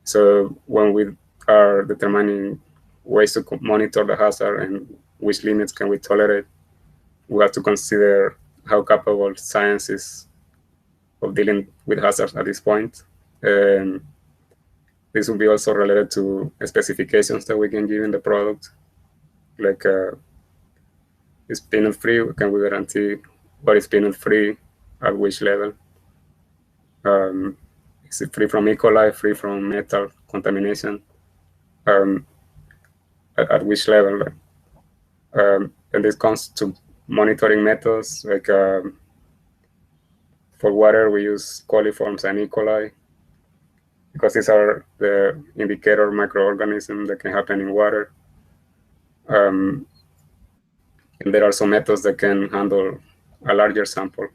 S2: So when we are determining ways to monitor the hazard and which limits can we tolerate, we have to consider how capable science is of dealing with hazards at this point. And this will be also related to specifications that we can give in the product, like is peanut free? Can we guarantee what is peanut free at which level? Is it free from E. coli, free from metal contamination? At which level? And this comes to monitoring methods, like for water, we use coliforms and E. coli, because these are the indicator microorganisms that can happen in water. And there are some methods that can handle a larger sample.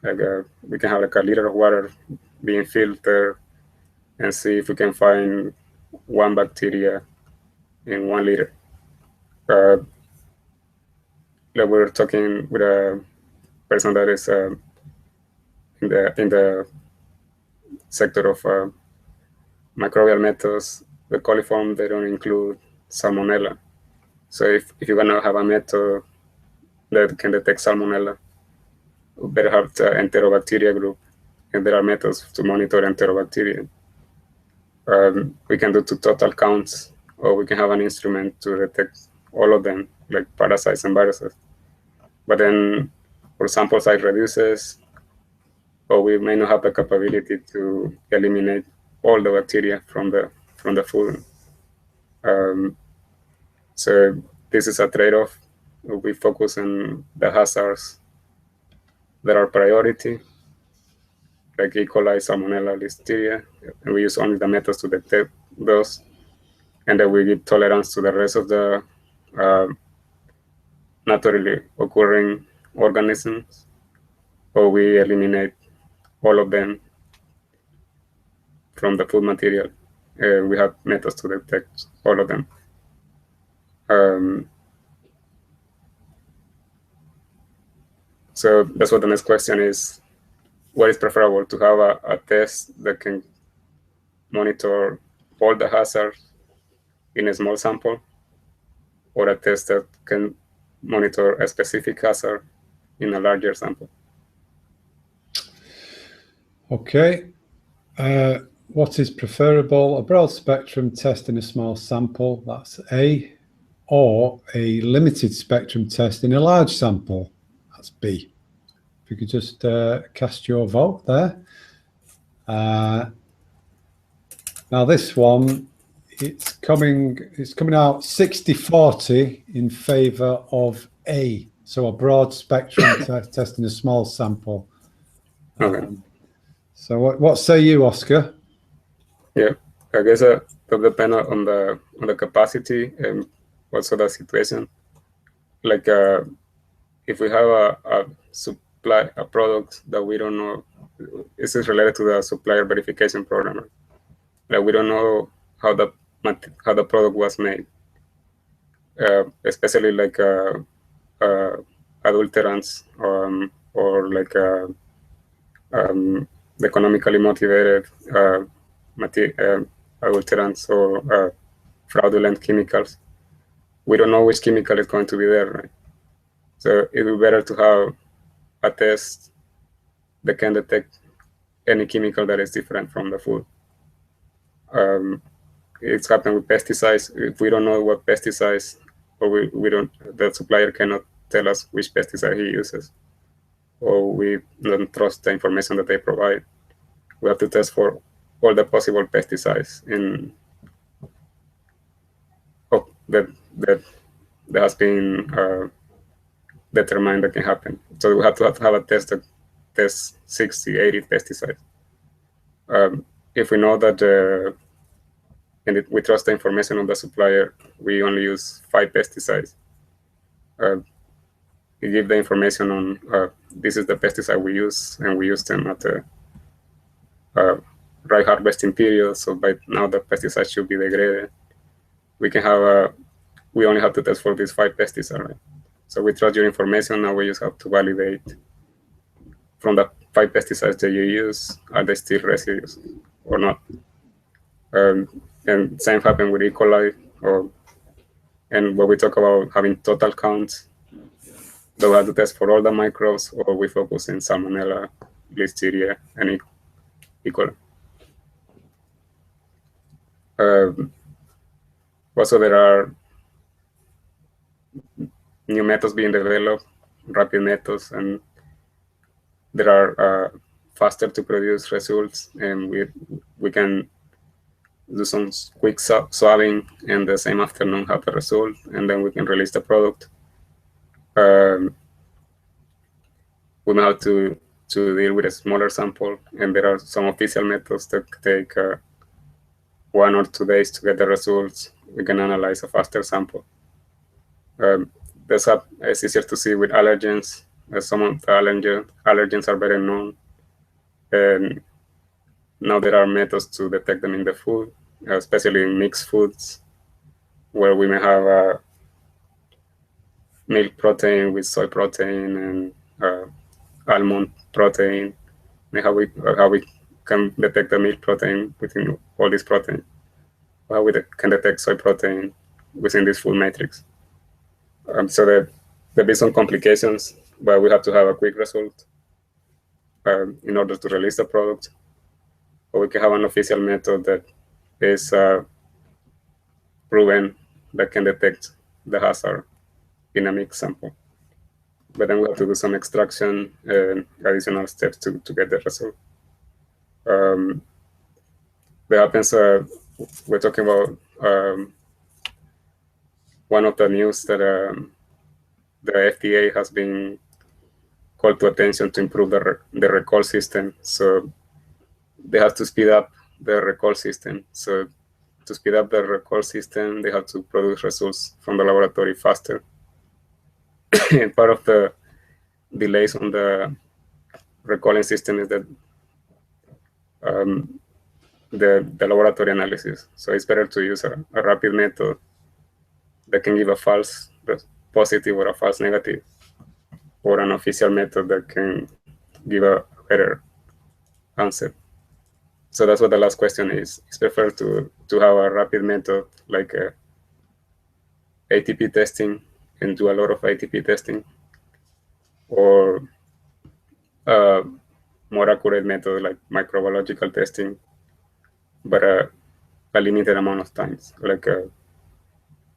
S2: Like we can have like a liter of water being filtered and see if we can find one bacteria in 1 liter. Like we're talking with a person that is in the sector of microbial methods. The coliform, they don't include salmonella. So if you're gonna have a method that can detect salmonella, we better have the enterobacteria group, and there are methods to monitor enterobacteria. We can do two total counts, or we can have an instrument to detect all of them, like parasites and viruses. But then our sample size reduces, or we may not have the capability to eliminate all the bacteria from the food. So this is a trade-off. We focus on the hazards that are priority, like E. coli, Salmonella, Listeria, and we use only the methods to detect those. And then we give tolerance to the rest of the naturally occurring organisms, or we eliminate all of them from the food material. We have methods to detect all of them. So that's what the next question is. What is preferable, to have a test that can monitor all the hazards in a small sample, or a test that can monitor a specific hazard in a larger sample?
S1: Okay. What is preferable? A broad spectrum test in a small sample, that's A, or a limited spectrum test in a large sample, that's B. If you could just cast your vote there. Now this one, it's coming out 60-40 in favor of A. So a broad spectrum test in a small sample.
S2: Okay.
S1: So what say you, Oscar?
S2: Yeah, I guess it will depend on the capacity and also the situation. Like if we have a product that we don't know, this is related to the supplier verification program. Like we don't know how the product was made, especially like adulterants or like economically motivated adulterants or fraudulent chemicals. We don't know which chemical is going to be there, right? So it would be better to have a test that can detect any chemical that is different from the food. It's happened with pesticides. If we don't know what pesticides, or the supplier cannot tell us which pesticide he uses, or we don't trust the information that they provide, we have to test for all the possible pesticides that has been determined that can happen. So we have to have a test that tests 60, 80 pesticides. if we know that we trust the information of the supplier, we only use 5 pesticides. We give the information on this is the pesticide we use, and we use them at the right harvesting period. So by now the pesticide should be degraded. We can have we only have to test for these 5 pesticides, right? So we trust your information. Now we just have to validate from the 5 pesticides that you use, are they still residues or not? And same happened with E. coli. And when we talk about having total counts, do we have to test for all the microbes, or we focus in Salmonella, Listeria, and E. coli? Also, there are new methods being developed, rapid methods, and there are faster to produce results, and we can do some quick swabbing and the same afternoon have the result, and then we can release the product. We may have to deal with a smaller sample, and there are some official methods that take 1 or 2 days to get the results. We can analyze a faster sample. It's easier to see with allergens. Some of the allergens are better known. And now there are methods to detect them in the food, especially in mixed foods, where we may have milk protein with soy protein and almond protein, and how we can detect the milk protein within all these proteins. How we can detect soy protein within this food matrix. So there be some complications, but we have to have a quick result in order to release the product. Or we can have an official method that is proven that can detect the hazard in a mixed sample. But then we have to do some extraction and additional steps to get the result. That happens, we're talking about one of the news that the FDA has been called to attention to improve the recall system. So they have to speed up the recall system. So to speed up the recall system, they have to produce results from the laboratory faster. And part of the delays on the recalling system is that the laboratory analysis. So it's better to use a rapid method that can give a false positive or a false negative, or an official method that can give a better answer. So that's what the last question is. It's preferred to have a rapid method like ATP testing and do a lot of ATP testing, or a more accurate method like microbiological testing, but a limited amount of times. Like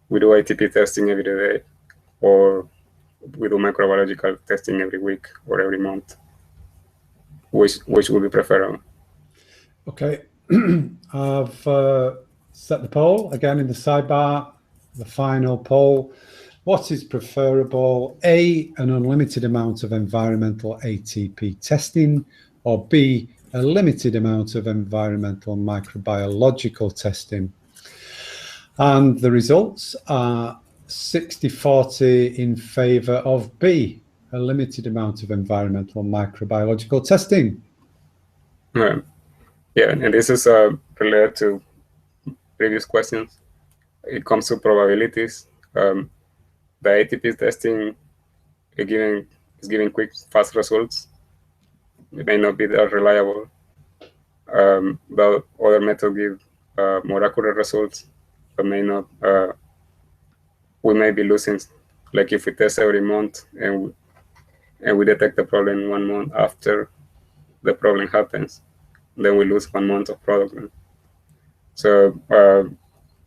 S2: we do ATP testing every day, or we do microbiological testing every week or every month. Which would be preferable?
S1: Okay, I've set the poll again in the sidebar, the final poll. What is preferable? A, an unlimited amount of environmental ATP testing, or B, a limited amount of environmental microbiological testing? And the results are 60-40 in favor of B, a limited amount of environmental microbiological testing.
S2: Yeah, and this is related to previous questions. It comes to probabilities. The ATP testing is giving quick, fast results. It may not be that reliable. The other method give more accurate results, but may not. We may be losing, like if we test every month and we detect the problem 1 month after the problem happens, then we lose 1 month of product. So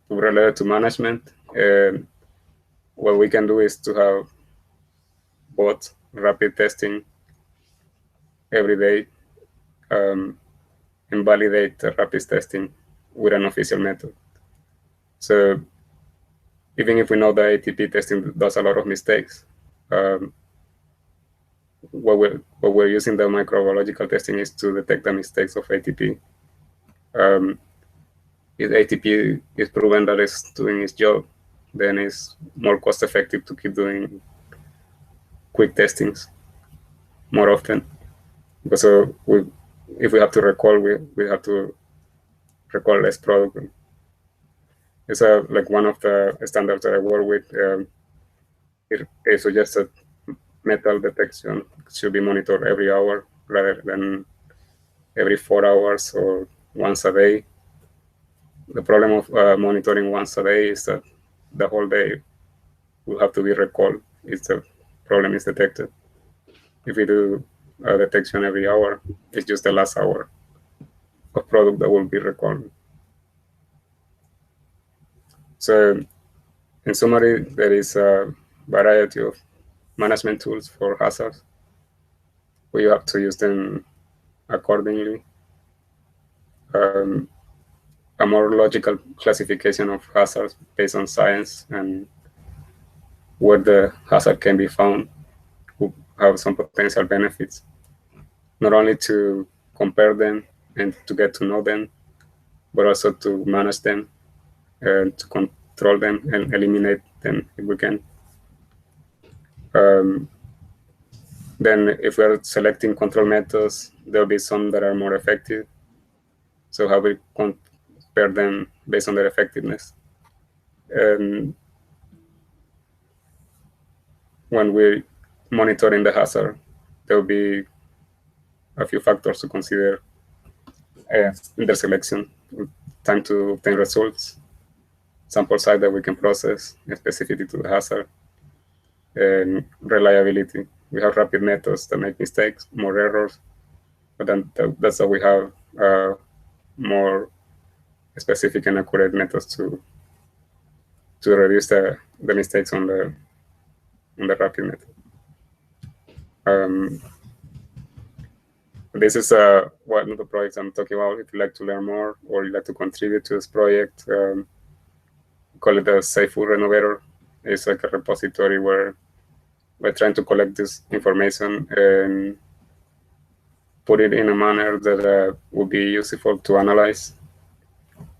S2: related to management, what we can do is to have both rapid testing every day and validate the rapid testing with an official method. So even if we know that ATP testing does a lot of mistakes, what we're using the microbiological testing is to detect the mistakes of ATP if ATP is proven that it's doing its job, then it's more cost effective to keep doing quick testings more often. Because if we have to recall, we have to recall less product. It's like one of the standards that I work with. It suggests that metal detection should be monitored every hour rather than every 4 hours or once a day. The problem of monitoring once a day is that the whole day will have to be recalled if the problem is detected. If we do a detection every hour, it's just the last hour of product that will be recalled. So in summary, there is a variety of management tools for hazards. We have to use them accordingly. A more logical classification of hazards based on science and where the hazard can be found will have some potential benefits, not only to compare them and to get to know them, but also to manage them and to control them and eliminate them if we can. Then if we're selecting control methods, there'll be some that are more effective. So how we compare them based on their effectiveness. And when we're monitoring the hazard, there'll be a few factors to consider in their selection: time to obtain results, sample size that we can process, specificity to the hazard, and reliability. We have rapid methods that make mistakes, more errors, but then that's how we have more specific and accurate methods to reduce the mistakes on the rapid method. This is one of the projects I'm talking about. If you'd like to learn more or you'd like to contribute to this project, call it the Safe Food Renovator. It's like a repository where we're trying to collect this information and put it in a manner that will be useful to analyze.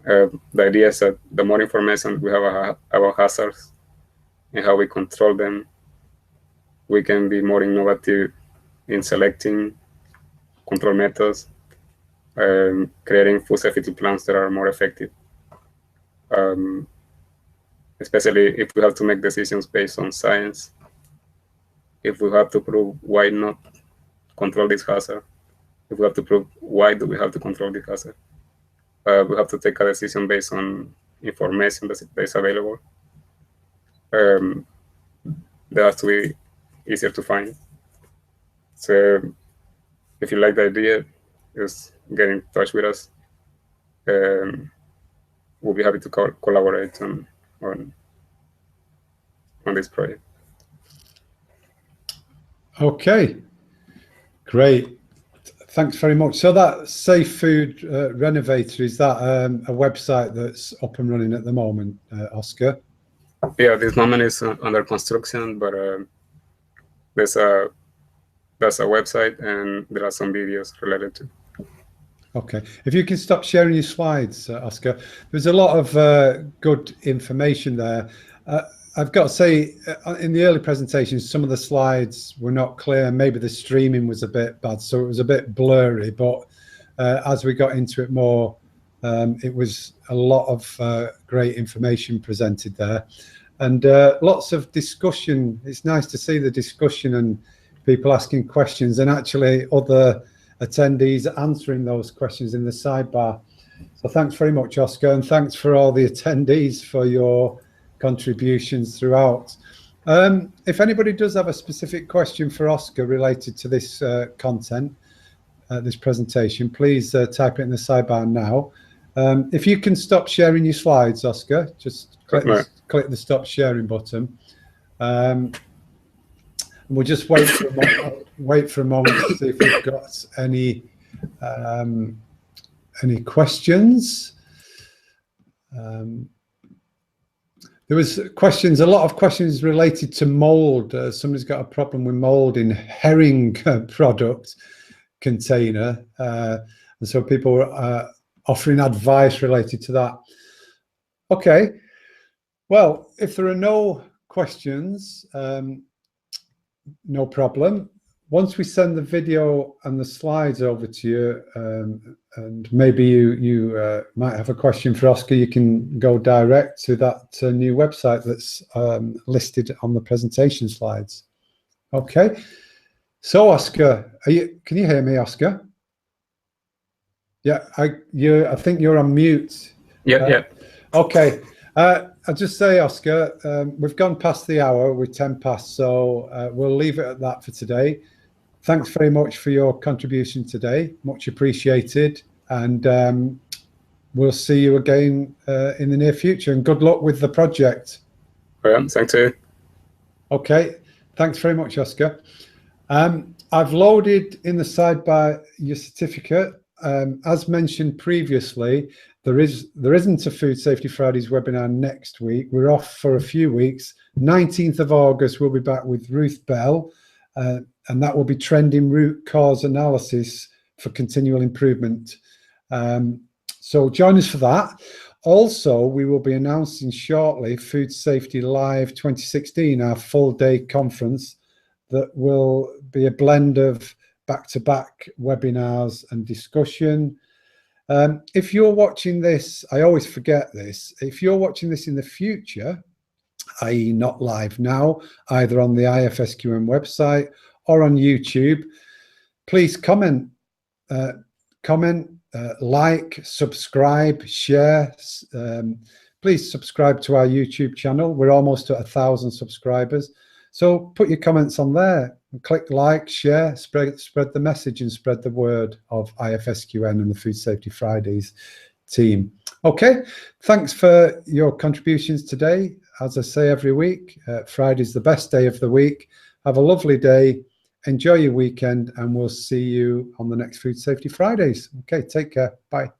S2: The idea is that the more information we have about hazards and how we control them, we can be more innovative in selecting control methods, creating food safety plans that are more effective. Especially if we have to make decisions based on science, if we have to prove why not control this hazard, if we have to prove why do we have to control this hazard, we have to take a decision based on information that is available. That has to be easier to find. So if you like the idea, just get in touch with us. We'll be happy to collaborate on this project.
S1: Okay, great. Thanks very much. So that Safe Food Renovator, is that a website that's up and running at the moment, Oscar?
S2: Yeah, this moment is under construction, but there's a website and there are some videos related to.
S1: Okay, if you can stop sharing your slides, Oscar. There's a lot of good information there. I've got to say, in the early presentations, some of the slides were not clear. Maybe the streaming was a bit bad, so it was a bit blurry. But as we got into it more, it was a lot of great information presented there. And lots of discussion. It's nice to see the discussion and people asking questions and actually other attendees answering those questions in the sidebar. So thanks very much, Oscar, and thanks for all the attendees for your contributions throughout. If anybody does have a specific question for Oscar related to this content, this presentation, please type it in the sidebar now. If you can stop sharing your slides, Oscar, just click the stop sharing button. We'll just wait for a moment to see if we've got any questions. There was questions, a lot of questions related to mold. Somebody's got a problem with mold in herring product container, and so people were offering advice related to that. Okay, well, if there are no questions, no problem. Once we send the video and the slides over to you, and maybe you might have a question for Oscar, you can go direct to that new website that's listed on the presentation slides. Okay, so Oscar, can you hear me, Oscar? Yeah, I think you're on mute.
S2: Yeah.
S1: Okay. I'll just say, Oscar, we've gone past the hour. We're 10 past, so we'll leave it at that for today. Thanks very much for your contribution today. Much appreciated. And we'll see you again in the near future. And good luck with the project.
S2: Thanks you.
S1: Okay. Thanks very much, Oscar. I've loaded in the sidebar your certificate. As mentioned previously, there isn't a Food Safety Fridays webinar next week. We're off for a few weeks. 19th of August, we'll be back with Ruth Bell, and that will be trending root cause analysis for continual improvement. So join us for that. Also, we will be announcing shortly Food Safety Live 2016, our full-day conference that will be a blend of back-to-back webinars and discussion. If you're watching this, I always forget this, if you're watching this in the future, i.e. not live now, either on the IFSQM website or on YouTube, please comment, like, subscribe, share. Please subscribe to our YouTube channel. We're almost at 1,000 subscribers. So put your comments on there. Click like, share, spread the message and spread the word of IFSQN and the Food Safety Fridays team. Okay, thanks for your contributions today. As I say every week, Friday's the best day of the week. Have a lovely day, enjoy your weekend, and we'll see you on the next Food Safety Fridays. Okay, take care, bye.